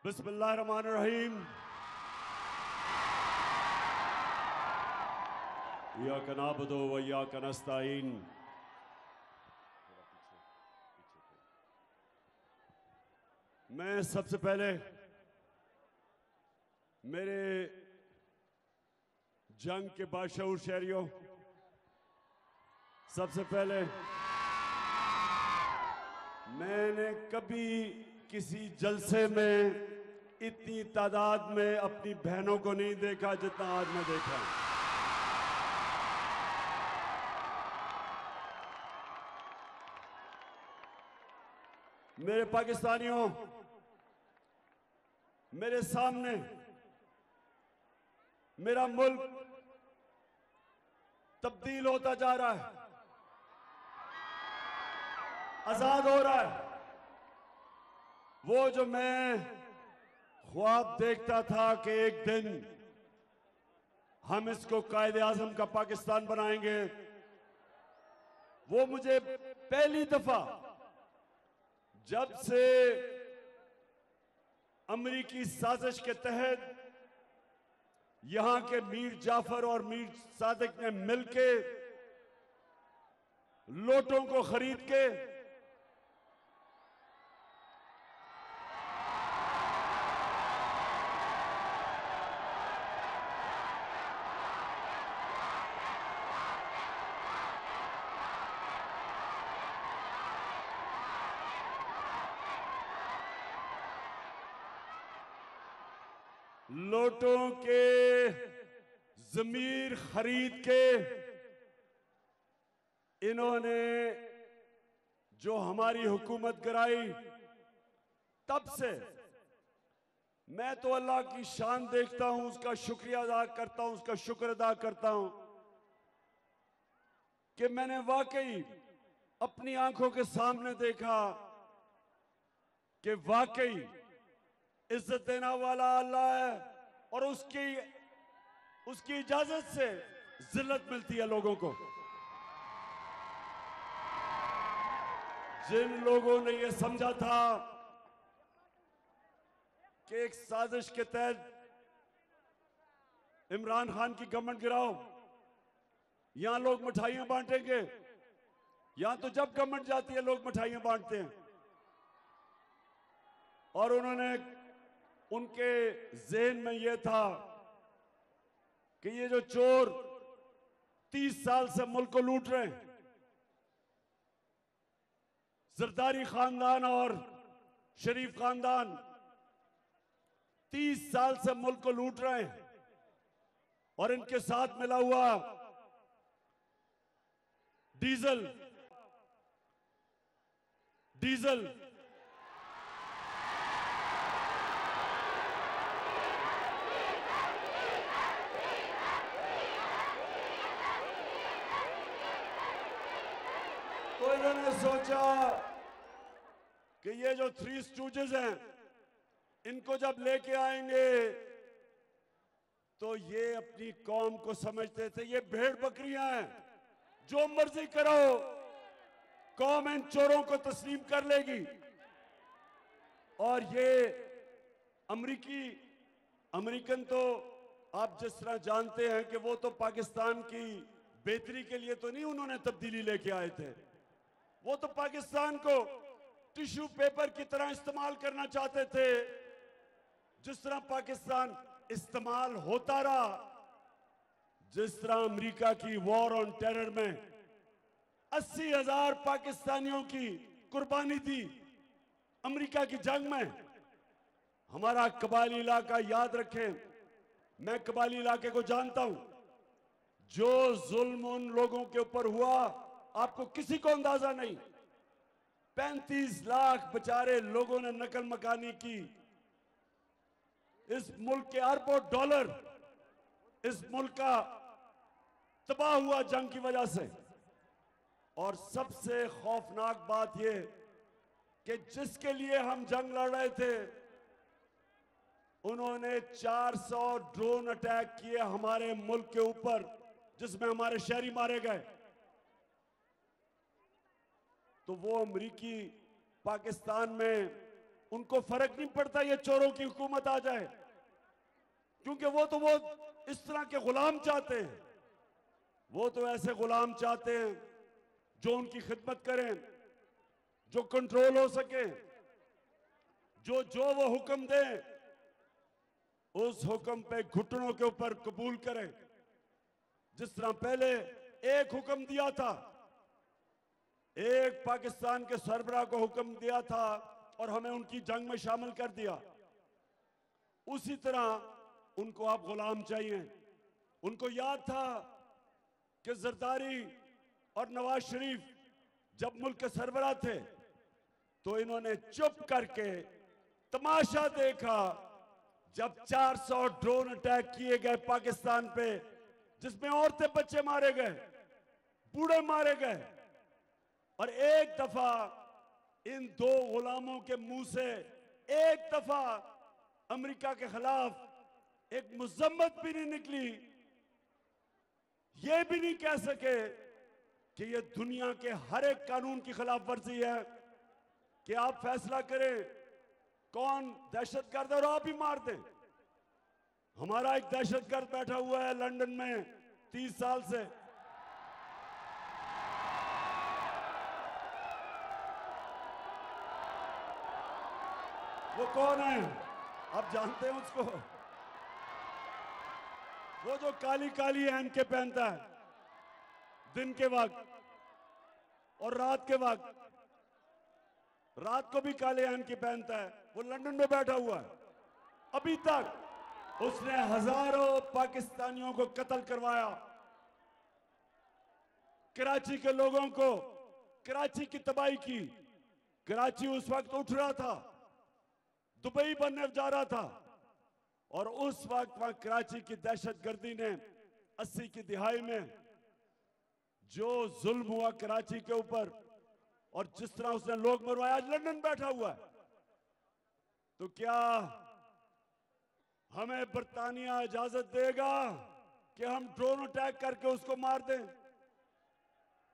बिस्मिल्लाहिर्रहमानिर्रहीम। इय्याका नअबुदु व इय्याका नस्तईन। मैं सबसे पहले मेरे जंग के बाशऊर शहरियों, सबसे पहले मैंने कभी किसी जलसे में इतनी तादाद में अपनी बहनों को नहीं देखा जितना आज मैं देखा। मेरे पाकिस्तानियों, मेरे सामने मेरा मुल्क तब्दील होता जा रहा है, आजाद हो रहा है। वो जो मैं ख्वाब देखता था कि एक दिन हम इसको कायदे आज़म का पाकिस्तान बनाएंगे, वो मुझे पहली दफा जब से अमरीकी साजिश के तहत यहां के मीर जाफर और मीर सादिक ने मिलके लोटों को खरीद के लोटों के जमीर खरीद के इन्होंने जो हमारी हुकूमत कराई, तब से मैं तो अल्लाह की शान देखता हूं, उसका शुक्रिया अदा करता हूं, उसका शुक्र अदा करता हूं कि मैंने वाकई अपनी आंखों के सामने देखा कि वाकई इज्जत देना वाला अल्लाह है और उसकी इजाजत से जिल्लत मिलती है लोगों को। जिन लोगों ने यह समझा था कि एक साजिश के तहत इमरान खान की गवर्नमेंट गिराओ, यहां लोग मिठाइयां बांटेंगे, यहां तो जब गवर्नमेंट जाती है लोग मिठाइयां बांटते हैं, और उनके ज़हन में यह था कि ये जो चोर 30 साल से मुल्क को लूट रहे हैं, जरदारी खानदान और शरीफ खानदान 30 साल से मुल्क को लूट रहे हैं, और इनके साथ मिला हुआ डीजल तो इन्होंने सोचा कि ये जो थ्री स्टूजेस हैं, इनको जब लेके आएंगे तो ये अपनी कौम को समझते थे ये भेड़ बकरियां हैं, जो मर्जी करो कौम इन चोरों को तस्लीम कर लेगी। और ये अमेरिकन तो आप जिस तरह जानते हैं कि वो तो पाकिस्तान की बेहतरी के लिए तो नहीं उन्होंने तब्दीली लेके आए थे, वो तो पाकिस्तान को टिश्यू पेपर की तरह इस्तेमाल करना चाहते थे। जिस तरह पाकिस्तान इस्तेमाल होता रहा, जिस तरह अमेरिका की वॉर ऑन टेरर में 80,000 पाकिस्तानियों की कुर्बानी थी अमेरिका की जंग में। हमारा कबायली इलाका, याद रखें, मैं कबायली इलाके को जानता हूं, जो जुल्म उन लोगों के ऊपर हुआ आपको किसी को अंदाजा नहीं। 35 लाख बेचारे लोगों ने नकल मकानी की। इस मुल्क के अरबों डॉलर इस मुल्क का तबाह हुआ जंग की वजह से। और सबसे खौफनाक बात यह कि जिसके लिए हम जंग लड़ रहे थे, उन्होंने 400 ड्रोन अटैक किए हमारे मुल्क के ऊपर, जिसमें हमारे शहरी मारे गए। तो वो अमरीकी पाकिस्तान में उनको फर्क नहीं पड़ता ये चोरों की हुकूमत आ जाए, क्योंकि वो इस तरह के गुलाम चाहते हैं। वो तो ऐसे गुलाम चाहते हैं जो उनकी खिदमत करें, जो कंट्रोल हो सके, जो वो हुक्म दें उस हुक्म पे घुटनों के ऊपर कबूल करें। जिस तरह पहले एक हुक्म दिया था, एक पाकिस्तान के सरबराह को हुक्म दिया था और हमें उनकी जंग में शामिल कर दिया, उसी तरह उनको आप गुलाम चाहिए। उनको याद था कि जरदारी और नवाज शरीफ जब मुल्क के सरबराह थे तो इन्होंने चुप करके तमाशा देखा जब 400 ड्रोन अटैक किए गए पाकिस्तान पे, जिसमें औरतें बच्चे मारे गए, बूढ़े मारे गए। और एक दफा इन दो गुलामों के मुंह से एक दफा अमेरिका के खिलाफ एक मुजम्मत भी नहीं निकली। ये भी नहीं कह सके कि ये दुनिया के हर एक कानून की खिलाफ वर्जी है कि आप फैसला करें कौन दहशतगर्द है और आप ही मार दें। हमारा एक दहशतगर्द बैठा हुआ है लंदन में 30 साल से, वो कौन है आप जानते हैं उसको? वो जो काली काली ऐनकें पहनता है दिन के वक्त और रात के वक्त, रात को भी काले ऐनकें पहनता है। वो लंदन में बैठा हुआ है। अभी तक उसने हजारों पाकिस्तानियों को कत्ल करवाया, कराची के लोगों को, कराची की तबाही की। कराची उस वक्त उठ रहा था, दुबई बनने जा रहा था, और उस वक्त वहां कराची की दहशतगर्दी ने 80 की दिहाई में जो जुल्म हुआ कराची के ऊपर और जिस तरह उसने लोग मरवाए, आज लंदन बैठा हुआ है। तो क्या हमें बरतानिया इजाजत देगा कि हम ड्रोन अटैक करके उसको मार दें?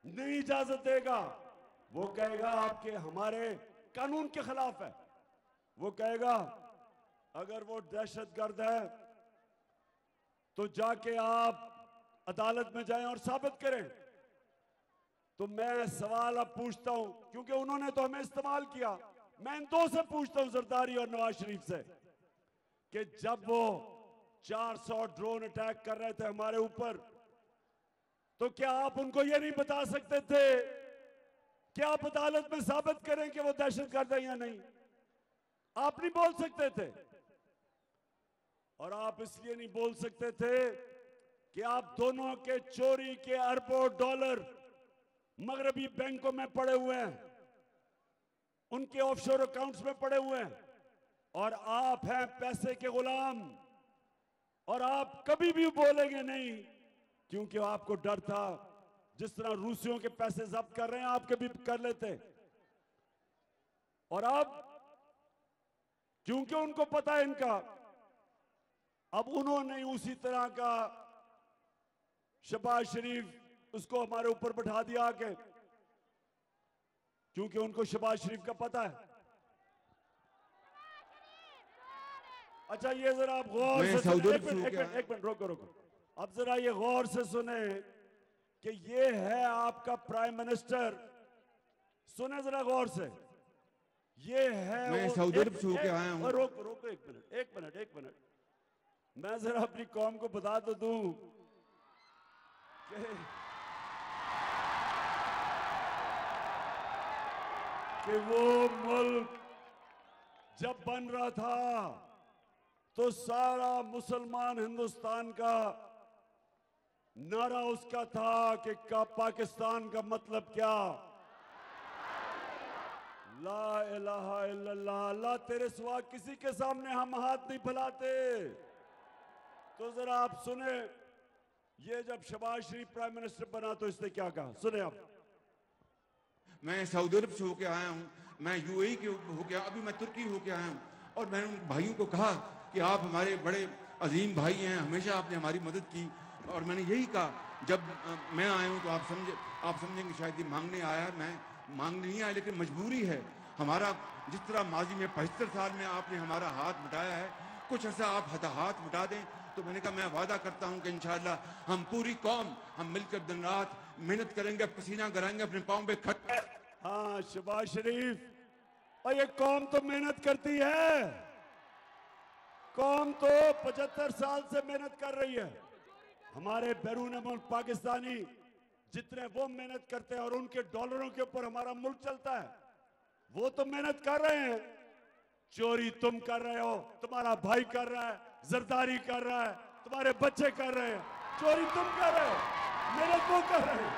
नहीं इजाजत देगा। वो कहेगा आपके हमारे कानून के खिलाफ है। वो कहेगा अगर वो दहशतगर्द है तो जाके आप अदालत में जाएं और साबित करें। तो मैं सवाल अब पूछता हूं, क्योंकि उन्होंने तो हमें इस्तेमाल किया, मैं इन दो से पूछता हूं, जरदारी और नवाज शरीफ से, कि जब वो 400 ड्रोन अटैक कर रहे थे हमारे ऊपर, तो क्या आप उनको ये नहीं बता सकते थे कि आप अदालत में साबित करें कि वो दहशतगर्द है या नहीं? आप नहीं बोल सकते थे। और आप इसलिए नहीं बोल सकते थे कि आप दोनों के चोरी के अरबों डॉलर मगरबी बैंकों में पड़े हुए हैं, उनके ऑफशोर अकाउंट्स में पड़े हुए हैं, और आप हैं पैसे के गुलाम। और आप कभी भी बोलेंगे नहीं, क्योंकि आपको डर था जिस तरह रूसियों के पैसे जब्त कर रहे हैं आप कभी कर लेते। और अब क्योंकि उनको पता है इनका, अब उन्होंने उसी तरह का शहबाज शरीफ उसको हमारे ऊपर बैठा दिया आके, क्योंकि उनको शहबाज शरीफ का पता है। अच्छा ये जरा आप गौर से सुने, एक मिनट रोको। अब जरा ये गौर से सुने कि ये है आपका प्राइम मिनिस्टर। सुने जरा गौर से, ये है मैं सऊदी अरब से होके आया हूं। रोको एक मिनट मैं जरा अपनी कौम को बता तो दूं कि वो मुल्क जब बन रहा था तो सारा मुसलमान हिंदुस्तान का नारा उसका था कि पाकिस्तान का मतलब क्या? ला इलाहा इल्लल्लाह, अल्लाह तेरे सिवा किसी के सामने हम हाथ नहीं फैलाते। तो जरा आप सुने, ये जब शहबाज शरीफ प्राइम मिनिस्टर बना तो इसने क्या कहा, सुने आप। मैं सऊदी अरब से होके आया हूँ, मैं यूएई के होके, अभी मैं तुर्की होके आया हूँ, और मैंने उन भाइयों को कहा कि आप हमारे बड़े अजीम भाई हैं, हमेशा आपने हमारी मदद की। और मैंने यही कहा, जब मैं आया हूँ तो आप समझेंगे शायद ये मांगने आया, मैं मांगने नहीं आया, लेकिन मजबूरी है। हमारा जिस तरह माजी में 75 साल में आपने हमारा हाथ मिटाया है, कुछ ऐसा आप हाथ मिटा दें। तो मैंने कहा मैं वादा करता हूं कि इंशाअल्लाह हम पूरी कौम हम मिलकर दिन रात मेहनत करेंगे, पसीना कराएंगे, अपने पाँव पे खट। हाँ शहबाज शरीफ, और ये कौम तो मेहनत करती है, कौम तो 75 साल से मेहनत कर रही है। हमारे बैरून मुल्क पाकिस्तानी जितने वो मेहनत करते हैं और उनके डॉलरों के ऊपर हमारा मुल्क चलता है, वो तो मेहनत कर रहे हैं। चोरी तुम कर रहे हो, तुम्हारा भाई कर रहा है, जरदारी कर रहा है, तुम्हारे बच्चे कर रहे हैं। चोरी तुम कर रहे हो, मेहनत वो कर रहे हैं।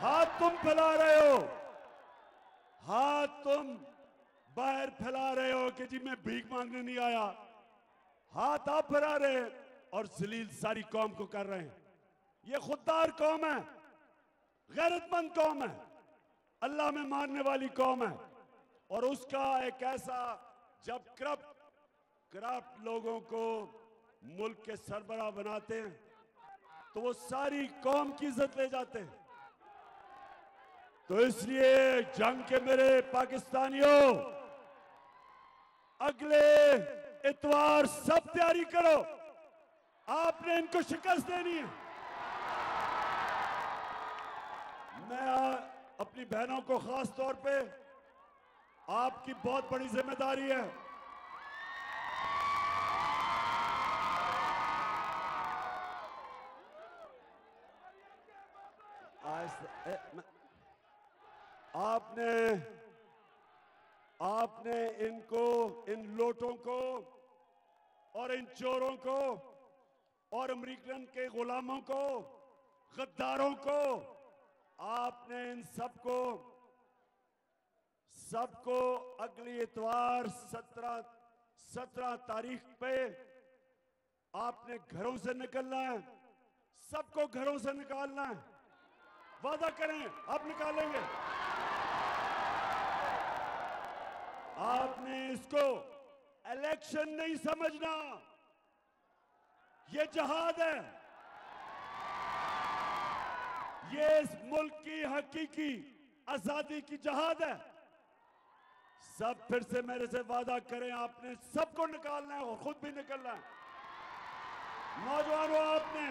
हाथ तुम फैला रहे हो, हाथ तुम बाहर फैला रहे हो कि जी मैं भीख मांगने नहीं आया। हाथ आप फैला रहे हैं और जलील सारी कौम को कर रहे हैं। ये खुददार कौम है, गैरतमंद कौम है, अल्लाह में मानने वाली कौम है। और उसका एक ऐसा, जब करप्ट लोगों को मुल्क के सरबराह बनाते हैं तो वो सारी कौम की इज्जत ले जाते हैं। तो इसलिए जंग के मेरे पाकिस्तानियों, अगले इतवार सब तैयारी करो, आपने इनको शिकस्त देनी है। मैं अपनी बहनों को खास तौर पे, आपकी बहुत बड़ी जिम्मेदारी है। आपने इनको, इन लोटों को और इन चोरों को और अमेरिकन के गुलामों को, गद्दारों को, आपने इन सबको अगली इतवार 17 तारीख पे आपने घरों से निकलना है। सबको घरों से निकालना है। वादा करें आप निकालेंगे। आपने इसको इलेक्शन नहीं समझना, ये जहाद है। ये इस मुल्क की हकीकी आजादी की जहाद है। सब फिर से मेरे से वादा करें, आपने सबको निकालना है और खुद भी निकलना है। नौजवानों, आपने,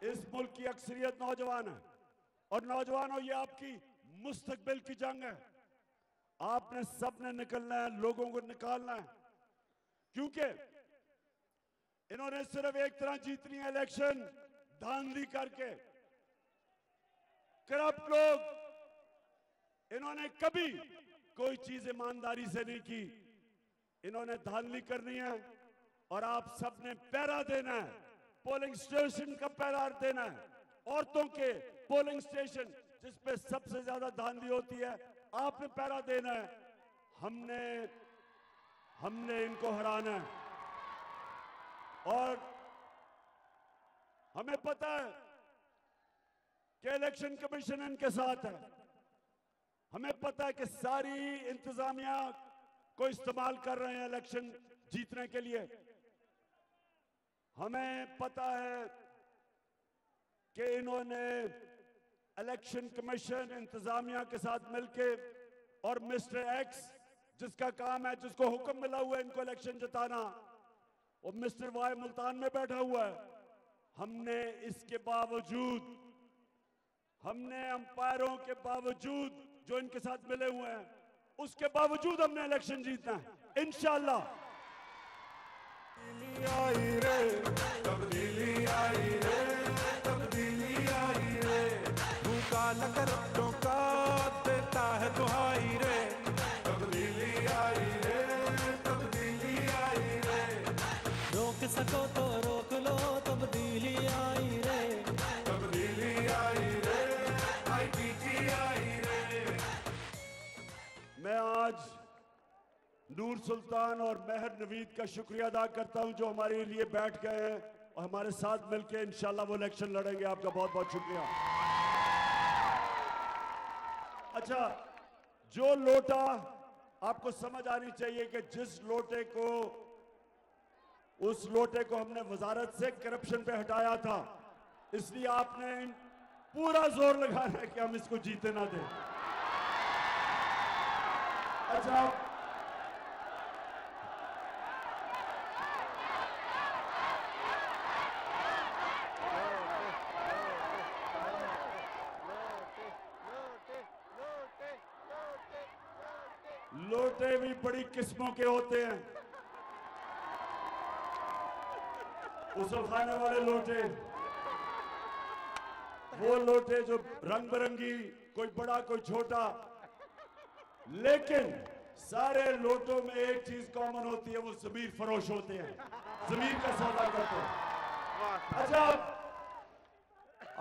इस मुल्क की अक्सरियत नौजवान है और नौजवानों ये आपकी मुस्तकबिल की जंग है। आपने सबने निकलना है, लोगों को निकालना है, क्योंकि इन्होंने सिर्फ एक तरह जीतनी है इलेक्शन, धांधली करके। करप्ट लोग, इन्होंने कभी कोई चीज ईमानदारी से नहीं की, इन्होंने धांधली करनी है। और आप सबने पहरा देना है, पोलिंग स्टेशन का पहरा देना है। औरतों के पोलिंग स्टेशन जिस पे सबसे ज्यादा धांधली होती है, आपने पहरा देना है। हमने इनको हराना है। और हमें पता है कि इलेक्शन कमीशन इनके साथ है। हमें पता है कि सारी इंतजामिया को इस्तेमाल कर रहे हैं इलेक्शन जीतने के लिए। हमें पता है कि इन्होंने इलेक्शन कमीशन इंतजामिया के साथ मिलके और मिस्टर एक्स जिसका काम है, जिसको हुक्म मिला हुआ है इनको इलेक्शन जिताना, वो मिस्टर वाई मुल्तान में बैठा हुआ है। हमने इसके बावजूद, हमने अंपायरों के बावजूद जो इनके साथ मिले हुए हैं, उसके बावजूद हमने इलेक्शन जीतना है इंशाअल्लाह। आई रे तब्दीली आई रे, तब्दीली आई रे, भूखा लकर का देता है दुहाई रे, तब्दीली आई रे, तब्दीली आई रे, रोक सको तो रोक लो, तब्दीली आई रे, तब्दीली आई रे, IPG आई रे। मैं आज नूर सुल्तान और मेहर नवीद का शुक्रिया अदा करता हूं जो हमारे लिए बैठ गए हैं और हमारे साथ मिलकर इंशाल्लाह वो इलेक्शन लड़ेंगे। आपका बहुत बहुत शुक्रिया। अच्छा, जो लोटा, आपको समझ आनी चाहिए कि जिस लोटे को, उस लोटे को हमने वजारत से करप्शन पे हटाया था, इसलिए आपने पूरा जोर लगाना है कि हम इसको जीते ना दें। अच्छा, लोटे भी बड़ी किस्मों के होते हैं। उसे खाने वाले लोटे, वो लोटे जो रंग बिरंगी, कोई बड़ा कोई छोटा, लेकिन सारे लोटों में एक चीज कॉमन होती है, वो ज़मीर फरोश होते हैं, ज़मीर का सौदा करते हैं। अच्छा,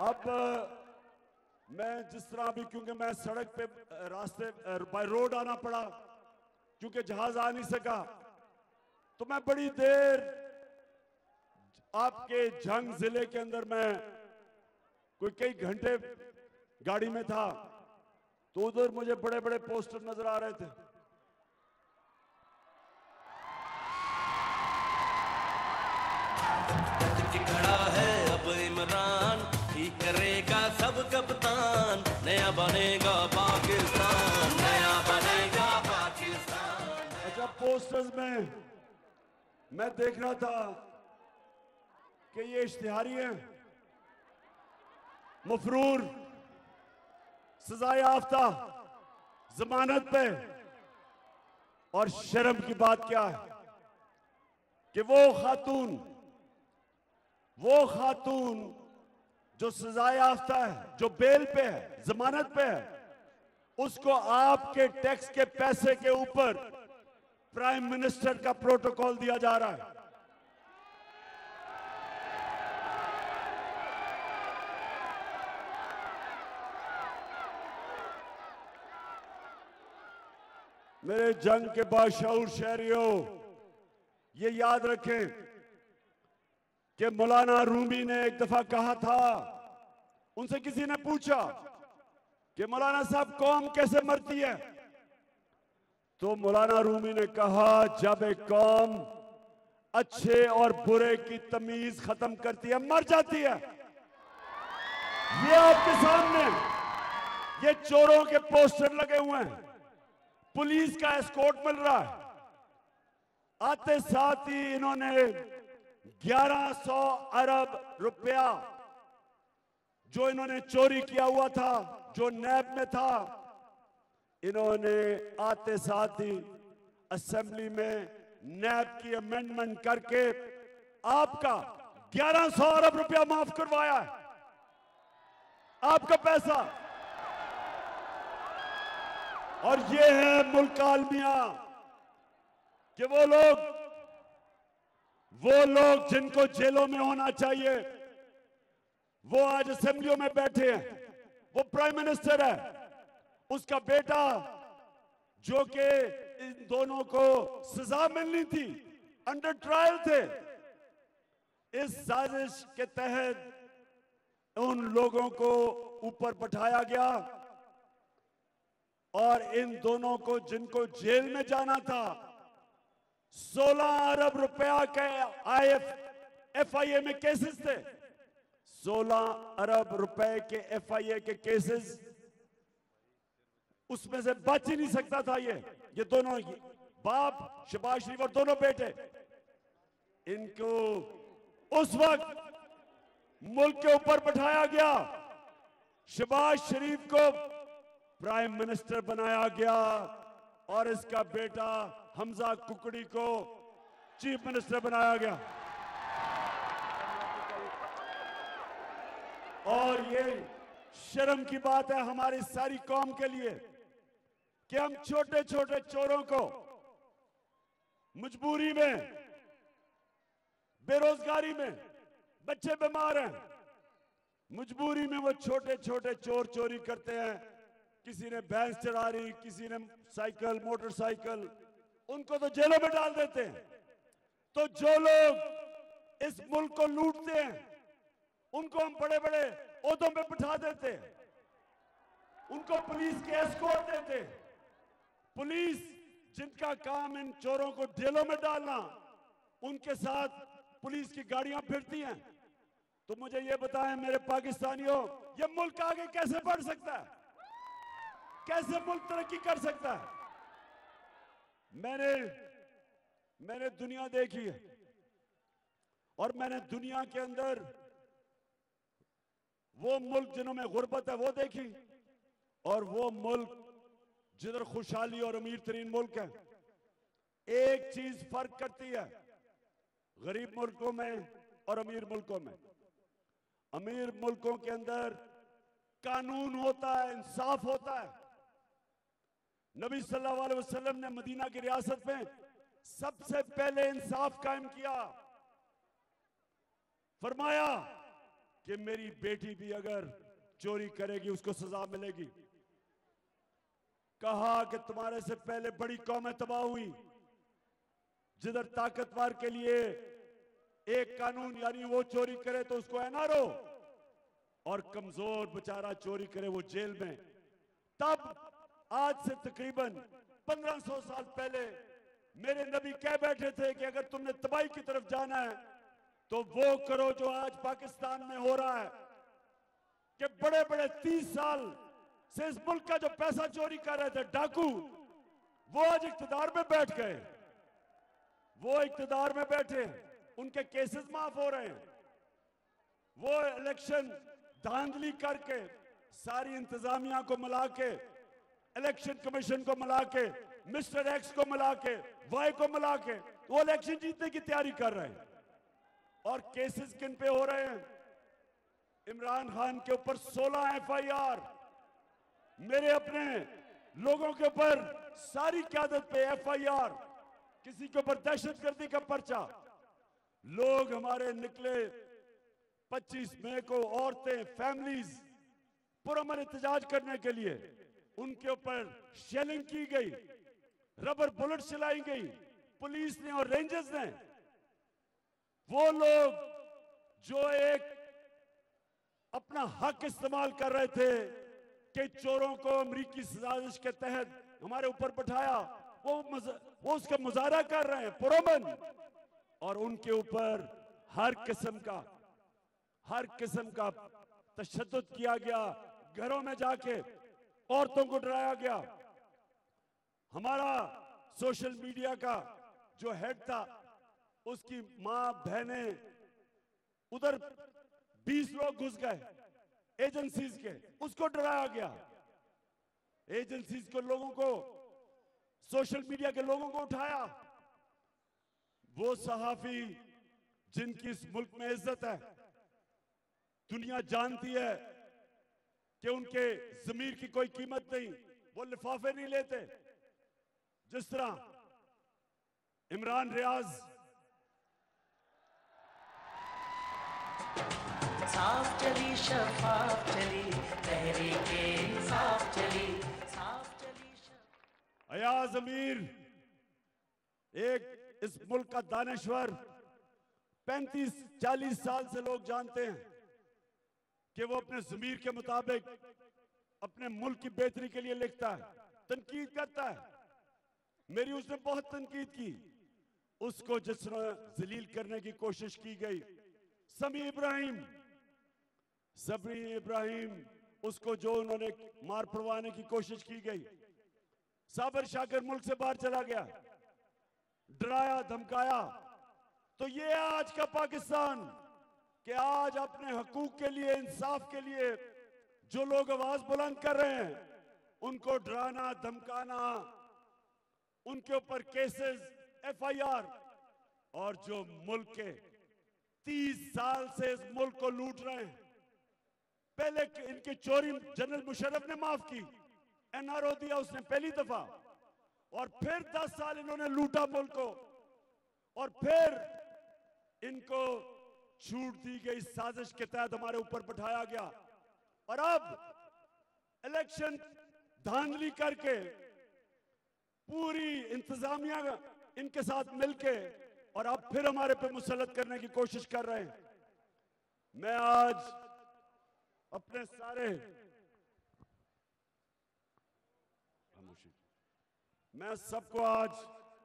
अब मैं जिस तरह भी, क्योंकि मैं सड़क पे रास्ते बाय रोड आना पड़ा क्योंकि जहाज आ नहीं सका, तो मैं बड़ी देर आपके जंग जिले के अंदर मैं कोई कई घंटे गाड़ी में था, तो उधर मुझे बड़े बड़े पोस्टर नजर आ रहे थे। खड़ा है अब इमरान, ठीक करेगा सब कप्तान, नया बनेगा पाकिस्तान, नया बनेगा पाकिस्तान। अच्छा, पोस्टर्स में मैं देख रहा था कि ये इश्तिहारी हैं, मफरूर, सजाए याफ्ता, जमानत पे, और शर्म की बात क्या है कि वो खातून जो सजाए याफ्ता है, जो बेल पे है, जमानत पे है, उसको आपके टैक्स के पैसे के ऊपर प्राइम मिनिस्टर का प्रोटोकॉल दिया जा रहा है। मेरे जंग के बाशऊर शहरियों, ये याद रखें कि मौलाना रूमी ने एक दफा कहा था, उनसे किसी ने पूछा कि मौलाना साहब कौम कैसे मरती है, तो मौलाना रूमी ने कहा, जब एक कौम अच्छे और बुरे की तमीज खत्म करती है, मर जाती है। ये आपके सामने ये चोरों के पोस्टर लगे हुए हैं, पुलिस का एस्कॉर्ट मिल रहा है, आते साथ ही इन्होंने 1100 अरब रुपया जो इन्होंने चोरी किया हुआ था, जो नैब में था, इन्होंने आते साथ ही असेंबली में नैब की अमेंडमेंट करके आपका 1100 अरब रुपया माफ करवाया है, आपका पैसा। और ये है मुल्क आलमिया कि वो लोग जिनको जेलों में होना चाहिए, वो आज असेंबलियों में बैठे हैं। वो प्राइम मिनिस्टर है, उसका बेटा जो कि इन दोनों को सजा मिलनी थी, अंडर ट्रायल थे, इस साजिश के तहत उन लोगों को ऊपर बैठाया गया और इन दोनों को, जिनको जेल में जाना था, 16 अरब रुपया के एफआईए में केसेस थे, 16 अरब रुपए के एफआईए के केसेस, उसमें से बच ही नहीं सकता था। ये दोनों बाप शहबाज शरीफ और दोनों बेटे, इनको उस वक्त मुल्क के ऊपर बैठाया गया, शहबाज शरीफ को प्राइम मिनिस्टर बनाया गया और इसका बेटा हमजा कुकड़ी को चीफ मिनिस्टर बनाया गया। और ये शर्म की बात है हमारी सारी कौम के लिए कि हम छोटे छोटे चोरों को मजबूरी में, बेरोजगारी में, बच्चे बीमार हैं, मजबूरी में वो छोटे छोटे चोर चोरी करते हैं। किसी ने भैंस चरा रही, किसी ने साइकिल, मोटरसाइकिल, उनको तो जेलों में डाल देते हैं। तो जो लोग इस मुल्क को लूटते हैं, उनको हम बड़े बड़े ओहदों पे बिठा देते हैं, उनको पुलिस के एस्कॉर्ट देते हैं। पुलिस जिनका काम इन चोरों को जेलों में डालना, उनके साथ पुलिस की गाड़ियां फिरती हैं। तो मुझे ये बताएं मेरे पाकिस्तानियों, ये मुल्क आगे कैसे बढ़ सकता है, कैसे मुल्क तरक्की कर सकता है? मैंने दुनिया देखी है और मैंने दुनिया के अंदर वो मुल्क जिन्होंने गुर्बत है वो देखी और वो मुल्क जिधर खुशहाली और अमीर तरीन मुल्क है। एक चीज फर्क करती है गरीब मुल्कों में और अमीर मुल्कों में। अमीर मुल्कों के अंदर कानून होता है, इंसाफ होता है। नबी सल्लल्लाहु अलैहि वसल्लम ने मदीना की रियासत में सबसे पहले इंसाफ कायम किया। फरमाया कि मेरी बेटी भी अगर चोरी करेगी उसको सजा मिलेगी। कहा कि तुम्हारे से पहले बड़ी कौमें तबाह हुई जिधर ताकतवर के लिए एक कानून, यानी वो चोरी करे तो उसको एनआरओ और कमजोर बेचारा चोरी करे वो जेल में। तब आज से तकरीबन 1500 साल पहले मेरे नबी कह बैठे थे कि अगर तुमने तबाही की तरफ जाना है तो वो करो जो आज पाकिस्तान में हो रहा है कि बड़े बड़े 30 साल से इस मुल्क का जो पैसा चोरी कर रहे थे डाकू, वो आज इख्तिदार में बैठ गए। वो इख्तिदार में बैठे, उनके केसेस माफ हो रहे हैं। वो इलेक्शन धांधली करके सारी इंतजामिया को मिला के, इलेक्शन कमीशन को मिला के, मिस्टर एक्स को मिला के, वाई को मिला के वो इलेक्शन जीतने की तैयारी कर रहे हैं। और केसेस किन पे हो रहे हैं? इमरान खान के ऊपर 16 एफआईआर, मेरे अपने लोगों के ऊपर सारी क्यादत पे एफआईआर, किसी के ऊपर दहशतगर्दी का पर्चा। लोग हमारे निकले 25 मई को, औरतें, फैमिलीज पुरअमन एहतजाज करने के लिए, उनके ऊपर शेलिंग की गई, रबर बुलेट चलाई गई पुलिस ने और रेंजर्स ने। वो लोग जो एक अपना हक इस्तेमाल कर रहे थे कि चोरों को अमेरिकी साजिश के तहत हमारे ऊपर बैठाया, वो उसका मुजाहरा कर रहे हैं पुरअमन, और उनके ऊपर हर किस्म का तशद्दुद किया गया। घरों में जाके औरतों को डराया गया। हमारा सोशल मीडिया का जो हेड था, उसकी मां, बहनें, उधर 20 लोग घुस गए एजेंसीज के, उसको डराया गया। एजेंसीज के लोगों को, सोशल मीडिया के लोगों को उठाया। वो सहाफी जिनकी इस मुल्क में इज्जत है, दुनिया जानती है कि उनके ज़मीर की कोई कीमत नहीं, वो लिफाफे नहीं लेते। जिस तरह इमरान रियाज साफ चली, शफाफ चली, तहरीके इंसाफ चली, साफ चली। अयाज अमीर एक इस मुल्क का दानश्वर, 35-40 साल से लोग जानते हैं कि वो अपने ज़मीर के मुताबिक अपने मुल्क की बेहतरी के लिए लिखता है, तनकीद करता है। मेरी उसने बहुत तनकीद की। उसको जिसने जलील करने की कोशिश की गई, समी इब्राहिम, उसको जो उन्होंने मार पड़वाने की कोशिश की गई। साबर शाकिर मुल्क से बाहर चला गया, डराया धमकाया। तो ये आज का पाकिस्तान कि आज अपने हकूक के लिए, इंसाफ के लिए जो लोग आवाज बुलंद कर रहे हैं, उनको डराना, धमकाना, उनके ऊपर केसेस, एफआईआर, और जो मुल्क के 30 साल से इस मुल्क को लूट रहे हैं। पहले इनकी चोरी जनरल मुशर्रफ ने माफ की, एनआरओ दिया उसने पहली दफा, और फिर 10 साल इन्होंने लूटा मुल्क को, और फिर इनको छूट दी गई, साजिश के तहत हमारे ऊपर बैठाया गया। और अब इलेक्शन धांधली करके पूरी इंतजामिया इनके साथ मिलके और अब फिर हमारे पे मुसल्लत करने की कोशिश कर रहे हैं। मैं आज अपने सारे मैं सबको आज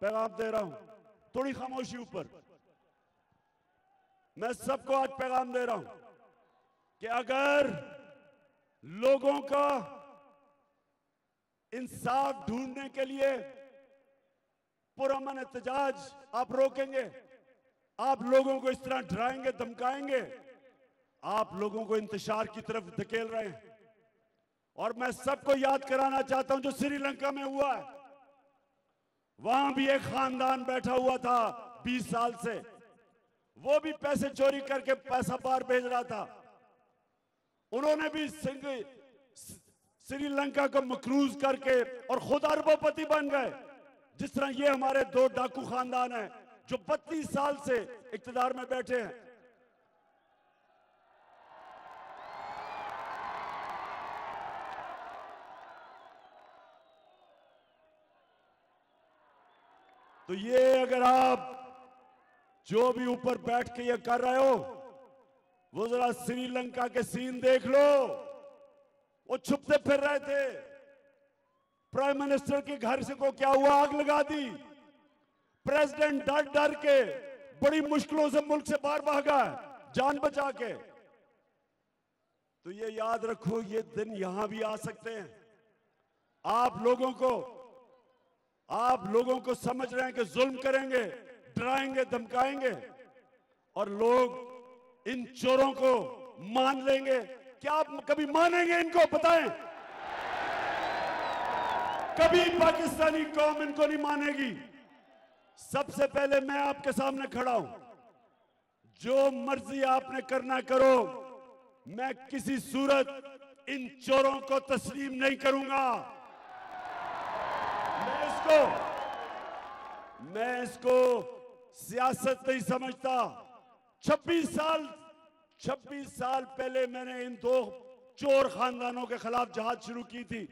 पैगाम दे रहा हूं, थोड़ी खामोशी ऊपर। मैं सबको आज पैगाम दे रहा हूं कि अगर लोगों का इंसाफ ढूंढने के लिए पुरअमन एहतजाज आप रोकेंगे? आप लोगों को इस तरह डराएंगे, धमकाएंगे, आप लोगों को इंतशार की तरफ धकेल रहे हैं। और मैं सबको याद कराना चाहता हूं जो श्रीलंका में हुआ है, वहां भी एक खानदान बैठा हुआ था 20 साल से, वो भी पैसे चोरी करके पैसा बाहर भेज रहा था। उन्होंने भी श्रीलंका को मकरूज करके और खुद अरबोपति बन गए। जिस तरह ये हमारे 2 डाकू खानदान हैं जो 32 साल से इक्तदार में बैठे हैं। तो ये अगर आप जो भी ऊपर बैठ के ये कर रहे हो, वो जरा श्रीलंका के सीन देख लो। वो छुपते फिर रहे थे, प्राइम मिनिस्टर के घर से को क्या हुआ, आग लगा दी। प्रेसिडेंट डर डर के बड़ी मुश्किलों से मुल्क से बाहर भागा जान बचा के। तो ये याद रखो, ये दिन यहां भी आ सकते हैं। आप लोगों को समझ रहे हैं कि जुल्म करेंगे, डराएंगे, धमकाएंगे और लोग इन चोरों को मान लेंगे। क्या आप कभी मानेंगे इनको? बताएं। कभी पाकिस्तानी कौम इनको नहीं मानेगी। सबसे पहले मैं आपके सामने खड़ा हूं, जो मर्जी आपने करना करो, मैं किसी सूरत इन चोरों को तस्लीम नहीं करूंगा। मैं इसको सियासत नहीं समझता। 26 साल पहले मैंने इन 2 चोर खानदानों के खिलाफ जहाद शुरू की थी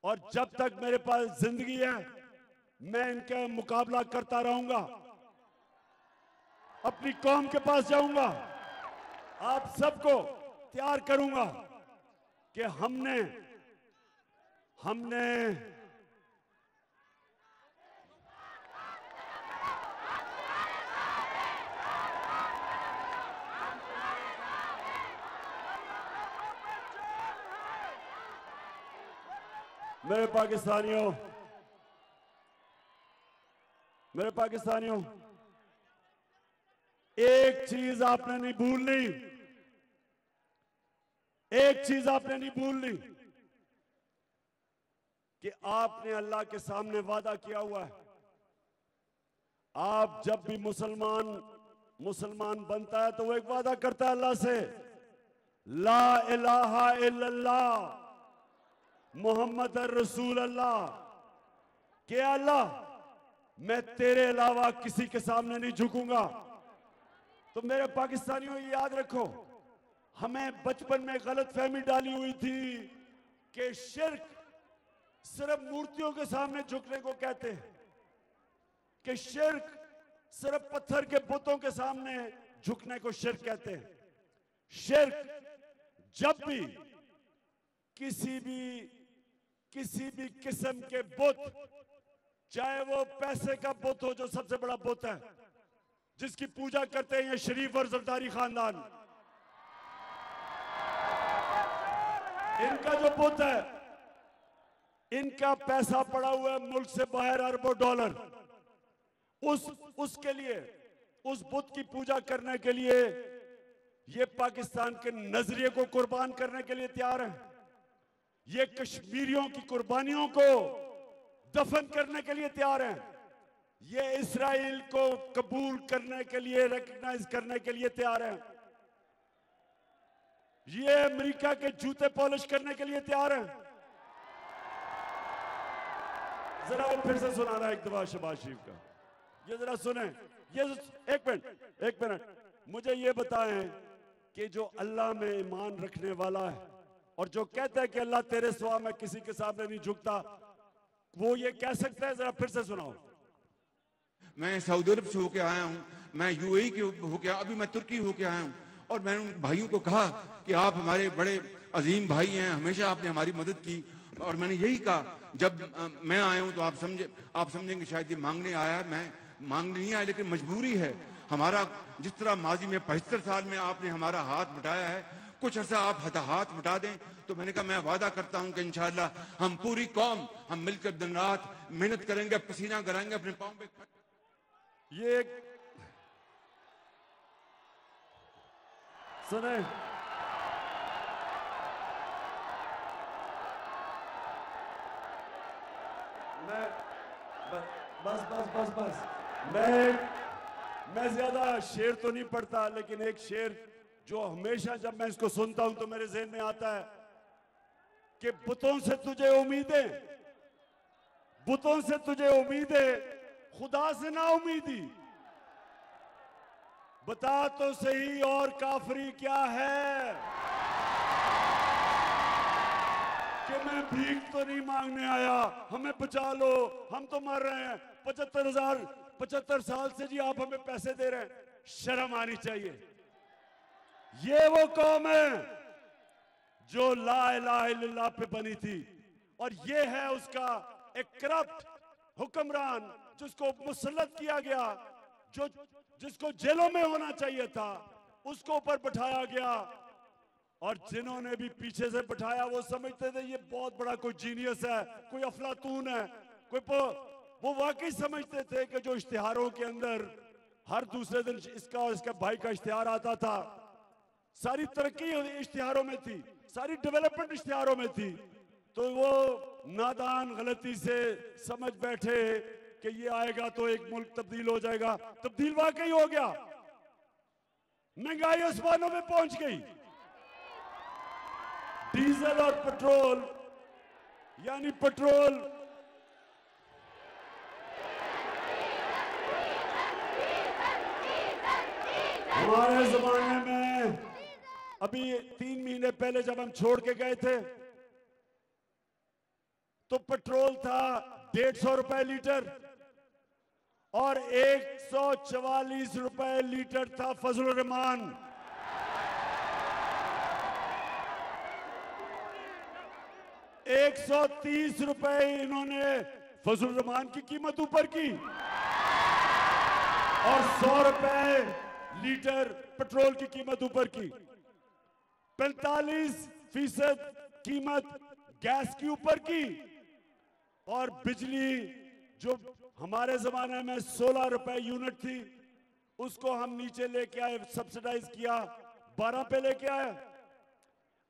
और जब तक मेरे पास जिंदगी है मैं इनका मुकाबला करता रहूंगा। अपनी कौम के पास जाऊंगा, आप सबको तैयार करूंगा कि हमने मेरे पाकिस्तानियों, एक चीज आपने नहीं भूलनी, कि आपने अल्लाह के सामने वादा किया हुआ है। आप जब भी मुसलमान बनता है तो वो एक वादा करता है अल्लाह से, ला इलाहा इल्लल्लाह मोहम्मद रसूल अल्लाह, के अल्लाह मैं तेरे अलावा किसी के सामने नहीं झुकूंगा। तो मेरे पाकिस्तानियों ये याद रखो, हमें बचपन में गलत फहमी डाली हुई थी कि शिर्क सिर्फ मूर्तियों के सामने झुकने को कहते हैं, कि शिर्क सिर्फ पत्थर के बुतों के सामने झुकने को शिर्क कहते हैं। शिर्क जब भी किसी भी किस्म के बुत, चाहे वो पैसे का बुत हो जो सबसे बड़ा बुत है जिसकी पूजा करते हैं ये शरीफ और जरदारी खानदान, इनका जो बुत है, इनका पैसा पड़ा हुआ है मुल्क से बाहर अरबों डॉलर। उसके लिए, उस बुत की पूजा करने के लिए ये पाकिस्तान के नजरिए को कुर्बान करने के लिए तैयार है। ये कश्मीरियों की कुर्बानियों को दफन करने के लिए तैयार हैं। ये इस्राइल को कबूल करने के लिए, रिकॉग्नाइज करने के लिए तैयार हैं। ये अमेरिका के जूते पॉलिश करने के लिए तैयार हैं। जरा वो फिर से सुनाना एक दफा शहबाज शरीफ का, ये जरा सुने। ये एक मिनट मुझे ये बताएं कि जो अल्लाह में ईमान रखने वाला है और जो कहता है कि अल्लाह तेरे सिवा मैं किसी के सामने नहीं झुकता, वो ये कह सकता है? जरा फिर से सुनाओ। मैं सऊदी अरब से होके आया हूँ, मैं यूएई के होके, अभी मैं तुर्की होके आया हूँ, और मैंने उन भाइयों को कहा कि आप हमारे बड़े अजीम भाई हैं, हमेशा आपने हमारी मदद की। और मैंने यही कहा, जब मैं आया हूँ तो आप समझेंगे शायद ये मांगने आया है। मैं मांगने नहीं आया, लेकिन मजबूरी है हमारा। जिस तरह माजी में 75 साल में आपने हमारा हाथ बटाया है, कुछ ऐसा आप हाथ मिटा दें। तो मैंने कहा मैं वादा करता हूं कि इंशाअल्लाह हम पूरी कौम हम मिलकर दिन रात मेहनत करेंगे, पसीना कराएंगे अपने पांव पे। ये सुने, मैं बस बस बस बस मैं ज्यादा शेर तो नहीं पढ़ता, लेकिन एक शेर जो हमेशा जब मैं इसको सुनता हूं तो मेरे ज़हन में आता है कि बुतों से तुझे उम्मीदें, बुतों से तुझे उम्मीदें, खुदा से ना उम्मीदी। बता तो सही और काफरी क्या है, कि मैं भीख तो नहीं मांगने आया, हमें बचा लो, हम तो मर रहे हैं। 75 साल से जी आप हमें पैसे दे रहे हैं, शर्म आनी चाहिए। ये वो कौम है जो ला इलाहा इल्लल्लाह पे बनी थी, और ये है उसका एक करप्ट हुक्मरान जिसको मुसल्लत किया गया, जो जिसको जेलों में होना चाहिए था उसको ऊपर बिठाया गया। और जिन्होंने भी पीछे से बिठाया वो समझते थे ये बहुत बड़ा कोई जीनियस है, कोई अफलातून है, वो वाकई समझते थे कि जो इश्तिहारों के अंदर हर दूसरे दिन इसका और इसका भाई का इश्तिहार आता था, सारी तरक्की इश्तिहारों में थी, सारी डेवलपमेंट इश्तिहारों में थी, तो वो नादान गलती से समझ बैठे कि ये आएगा तो एक मुल्क तब्दील हो जाएगा। तब्दील वाकई हो गया, महंगाई आसमानों में पहुंच गई। डीजल और पेट्रोल, यानी पेट्रोल हमारे जमाने में, अभी 3 महीने पहले जब हम छोड़ के गए थे तो पेट्रोल था 150 रुपए लीटर और 144 रुपए लीटर था फजलुर रहमान। 130 रुपए इन्होंने फजलुर रहमान की कीमत ऊपर की और 100 रुपए लीटर पेट्रोल की कीमत ऊपर की। 45% कीमत गैस की ऊपर की, और बिजली जो हमारे जमाने में 16 रुपए यूनिट थी उसको हम नीचे लेके आए, सब्सिडाइज किया, 12 पे लेके आए।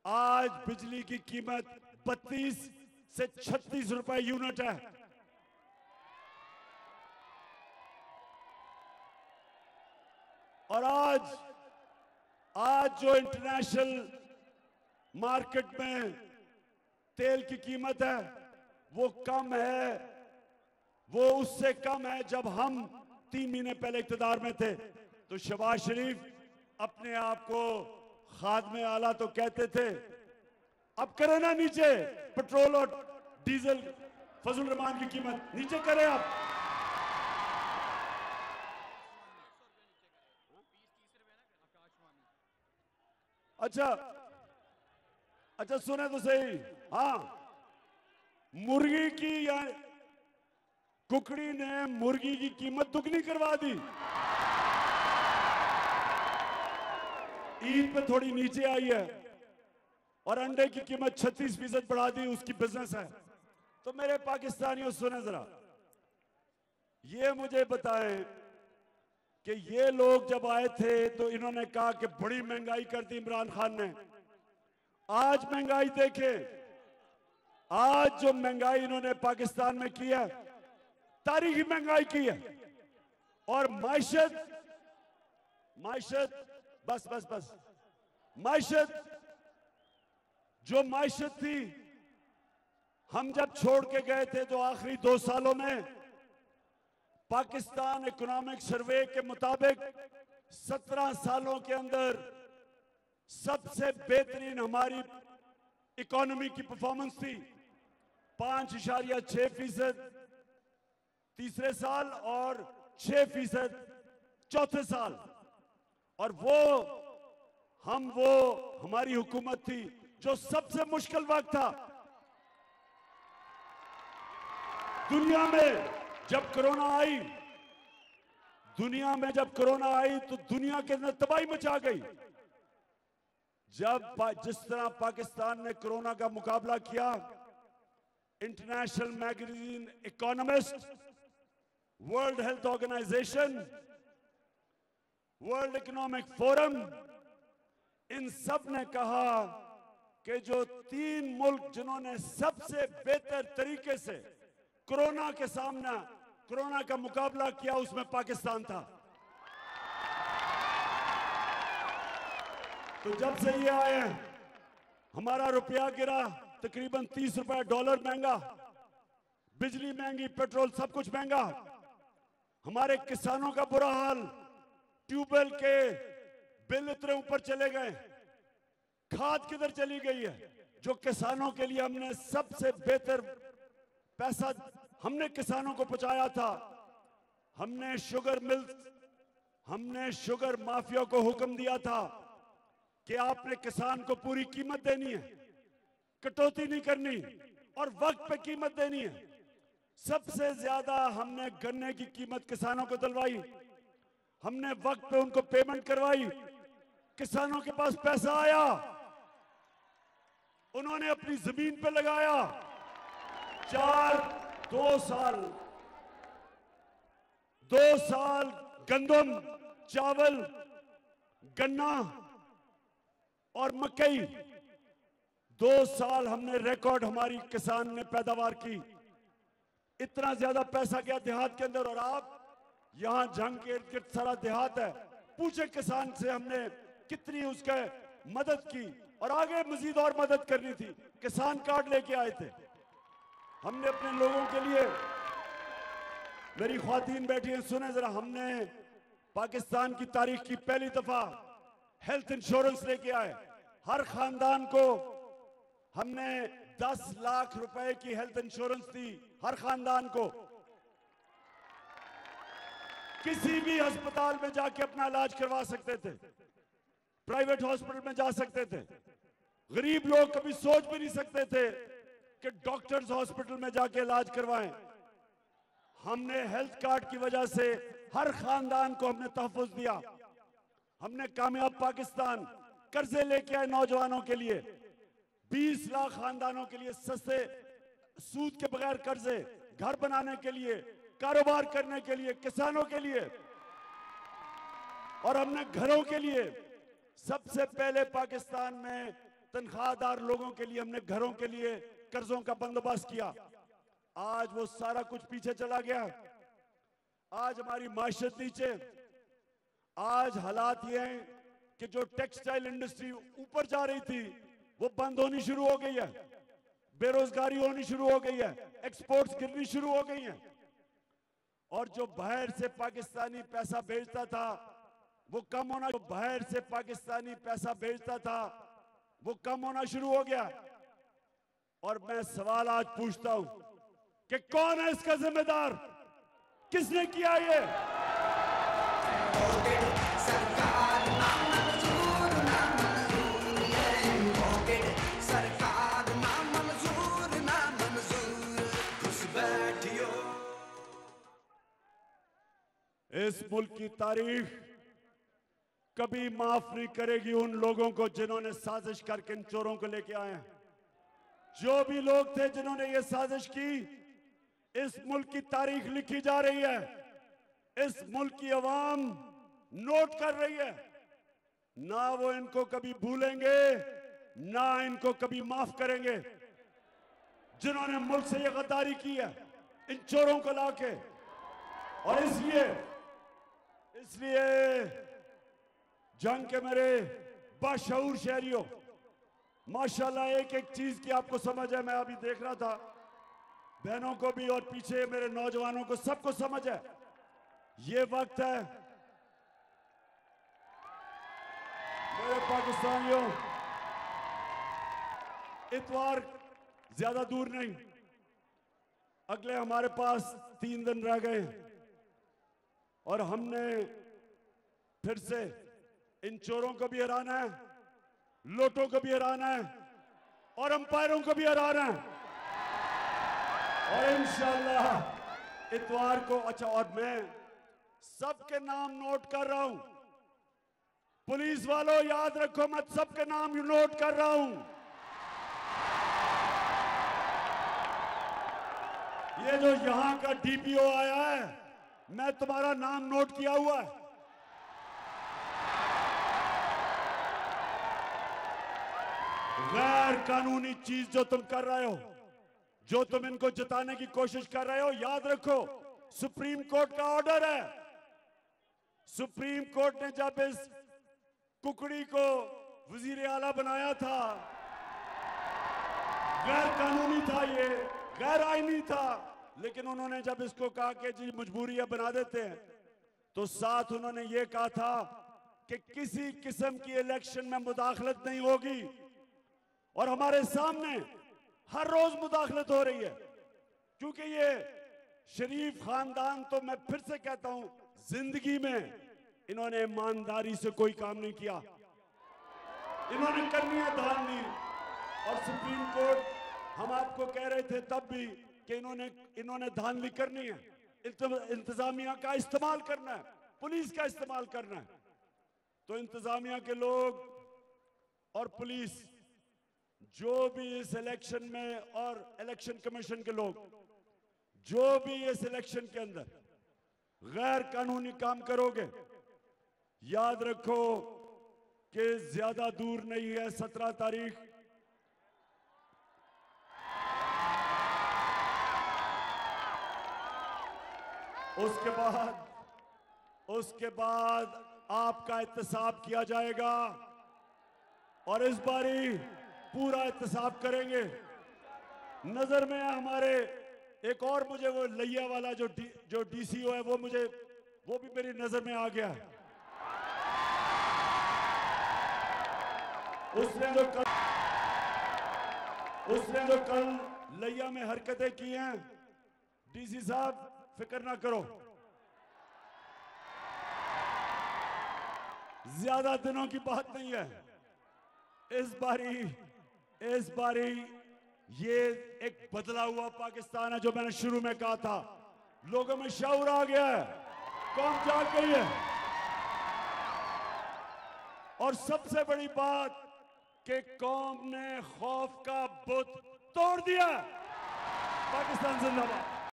आज बिजली की कीमत 32 से 36 रुपए यूनिट है। और आज जो इंटरनेशनल मार्केट में तेल की कीमत है वो कम है, वो उससे कम है जब हम 3 महीने पहले इक़्तिदार में थे। तो शहबाज शरीफ अपने आप को खादमे आला तो कहते थे, अब करें ना नीचे पेट्रोल और डीजल फजलुर रहमान की कीमत नीचे करें आप। अच्छा सुने तो सही, हाँ, मुर्गी की या कुकड़ी ने मुर्गी की कीमत दुगनी करवा दी। ईद पे थोड़ी नीचे आई है और अंडे की कीमत 36% बढ़ा दी, उसकी बिजनेस है। तो मेरे पाकिस्तानियों सुने जरा, ये मुझे बताएं कि ये लोग जब आए थे तो इन्होंने कहा कि बड़ी महंगाई कर दी इमरान खान ने। आज महंगाई देखें, आज जो महंगाई इन्होंने पाकिस्तान में की है, तारीखी महंगाई की है। और माइशत जो माइशत थी, हम जब छोड़ के गए थे तो आखिरी 2 सालों में पाकिस्तान इकोनॉमिक सर्वे के मुताबिक 17 सालों के अंदर सबसे बेहतरीन हमारी इकोनॉमी की परफॉर्मेंस थी। 5.6% तीसरे साल और 6% चौथे साल। और वो हमारी हुकूमत थी जो सबसे मुश्किल वक्त था दुनिया में। जब कोरोना आई तो दुनिया के अंदर तबाही मचा गई। जिस तरह पाकिस्तान ने कोरोना का मुकाबला किया, international magazine Economist, World Health Organization, World Economic Forum, इन सब ने कहा कि जो 3 मुल्क जिन्होंने सबसे बेहतर तरीके से कोरोना के सामना, कोरोना का मुकाबला किया, उसमें पाकिस्तान था। तो जब से ये आए हैं, हमारा रुपया गिरा, तकरीबन 30 रुपए डॉलर महंगा, बिजली महंगी, पेट्रोल सब कुछ महंगा, हमारे किसानों का बुरा हाल, ट्यूबवेल के बिल इतने ऊपर चले गए, खाद किधर चली गई है, जो किसानों के लिए हमने सबसे बेहतर पैसा हमने किसानों को पहुंचाया था। हमने शुगर मिल्स, हमने शुगर माफिया को हुक्म दिया था कि आपने किसान को पूरी कीमत देनी है, कटौती नहीं करनी और वक्त पे कीमत देनी है। सबसे ज्यादा हमने गन्ने की कीमत किसानों को दिलवाई, हमने वक्त पे उनको पेमेंट करवाई, किसानों के पास पैसा आया, उन्होंने अपनी जमीन पे लगाया। 2 साल गंदम, चावल, गन्ना और मकई, 2 साल हमने रिकॉर्ड हमारी किसान ने पैदावार की। इतना ज्यादा पैसा गया देहात के अंदर, और आप यहां जंग के इर्द गिर्द सारा देहात है, पूछे किसान से हमने कितनी उसके मदद की, और आगे मजीद और मदद करनी थी। किसान कार्ड लेके आए थे हमने अपने लोगों के लिए। मेरी ख्वातीन बैठी हैं, सुने जरा, हमने पाकिस्तान की तारीख की पहली दफा हेल्थ इंश्योरेंस लेके आए। हर खानदान को हमने 10 लाख रुपए की हेल्थ इंश्योरेंस दी, हर खानदान को। किसी भी अस्पताल में जाके अपना इलाज करवा सकते थे, प्राइवेट हॉस्पिटल में जा सकते थे। गरीब लोग कभी सोच भी नहीं सकते थे कि डॉक्टर्स हॉस्पिटल में जाके इलाज करवाएं। हमने हेल्थ कार्ड की वजह से हर खानदान को हमने तहफ़्फ़ुज़ दिया। हमने कामयाब पाकिस्तान कर्जे लेके आए नौजवानों के लिए, 20 लाख खानदानों के लिए सस्ते सूद के बगैर कर्जे, घर बनाने के लिए, कारोबार करने के लिए, किसानों के लिए। और हमने घरों के लिए सबसे पहले पाकिस्तान में तनख्वाहदार लोगों के लिए हमने घरों के लिए कर्जों का बंदोबस्त किया। आज वो सारा कुछ पीछे चला गया, आज हमारी माशरत नीचे। आज हालात ये हैं कि जो टेक्सटाइल इंडस्ट्री ऊपर जा रही थी वो बंद होनी शुरू हो गई है, बेरोजगारी होनी शुरू हो गई है, एक्सपोर्ट्स गिरनी शुरू हो गई हैं। और जो बाहर से पाकिस्तानी पैसा भेजता था वो कम होना, जो बाहर से पाकिस्तानी पैसा भेजता था वो कम होना शुरू हो गया। और मैं सवाल आज पूछता हूं कि कौन है इसका जिम्मेदार, किसने किया ये? सरकार ना मंजूर, ना मंजूर, सरकार ना मंजूर, ना मंजूर, खुश बैठियो। इस मुल्क की तारीख कभी माफ नहीं करेगी उन लोगों को जिन्होंने साजिश करके इन चोरों को लेके आए हैं। जो भी लोग थे जिन्होंने ये साजिश की, इस मुल्क की तारीख लिखी जा रही है, इस मुल्क की अवाम नोट कर रही है। ना वो इनको कभी भूलेंगे, ना इनको कभी माफ करेंगे। जिन्होंने मुल्क से ये गद्दारी की है इन चोरों को लाके। और इसलिए जंग के मेरे बाशऊर शहरियों, माशाल्लाह एक एक चीज की आपको समझ है। मैं अभी देख रहा था, बहनों को भी और पीछे मेरे नौजवानों को सबको समझ है। ये वक्त है मेरे पाकिस्तानियों, इतवार ज्यादा दूर नहीं, अगले हमारे पास 3 दिन रह गए और हमने फिर से इन चोरों को भी हराना है, लोटों को भी हराना है और अंपायरों को भी हराना है। और इंशाअल्लाह इतवार को, अच्छा, और मैं सबके नाम नोट कर रहा हूं, पुलिस वालों याद रखो, मैं सबके नाम नोट कर रहा हूं। ये जो यहां का डीपीओ आया है, मैं तुम्हारा नाम नोट किया हुआ है। गैर कानूनी चीज जो तुम कर रहे हो, जो तुम इनको जताने की कोशिश कर रहे हो, याद रखो सुप्रीम कोर्ट का ऑर्डर है। सुप्रीम कोर्ट ने जब इस कुकड़ी को वजीर आला बनाया था, गैर कानूनी था, ये गैर आईनी था, लेकिन उन्होंने जब इसको कहा कि जी मजबूरी है बना देते हैं, तो साथ उन्होंने ये कहा था कि किसी किस्म की इलेक्शन में मुदाखलत नहीं होगी। और हमारे सामने हर रोज मुदाखलत हो रही है, क्योंकि ये शरीफ खानदान, तो मैं फिर से कहता हूं, जिंदगी में इन्होंने ईमानदारी से कोई काम नहीं किया। इन्होंने करनी है धांधली। और सुप्रीम कोर्ट, हम आपको कह रहे थे तब भी कि इन्होंने धांधली करनी है, इंतजामिया का इस्तेमाल करना है, पुलिस का इस्तेमाल करना है। तो इंतजामिया के लोग और पुलिस, जो भी इस इलेक्शन में, और इलेक्शन कमीशन के लोग जो भी इस इलेक्शन के अंदर गैर कानूनी काम करोगे, याद रखो कि ज्यादा दूर नहीं है 17 तारीख। उसके बाद आपका एहतसाब किया जाएगा, और इस बारी पूरा एहतसाब करेंगे। नजर में है हमारे एक और, मुझे वो लैया वाला जो डीसीओ है, वो भी मेरी नजर में आ गया है। उसने जो कल लैया में हरकतें की हैं, डीसी साहब फिक्र ना करो, ज्यादा दिनों की बात नहीं है। इस बारी ये एक बदला हुआ पाकिस्तान है, जो मैंने शुरू में कहा था। लोगों में शऊर आ गया है, कौम जाग गई है। और सबसे बड़ी बात कि कौम ने खौफ का बुत तोड़ दिया। पाकिस्तान जिंदाबाद।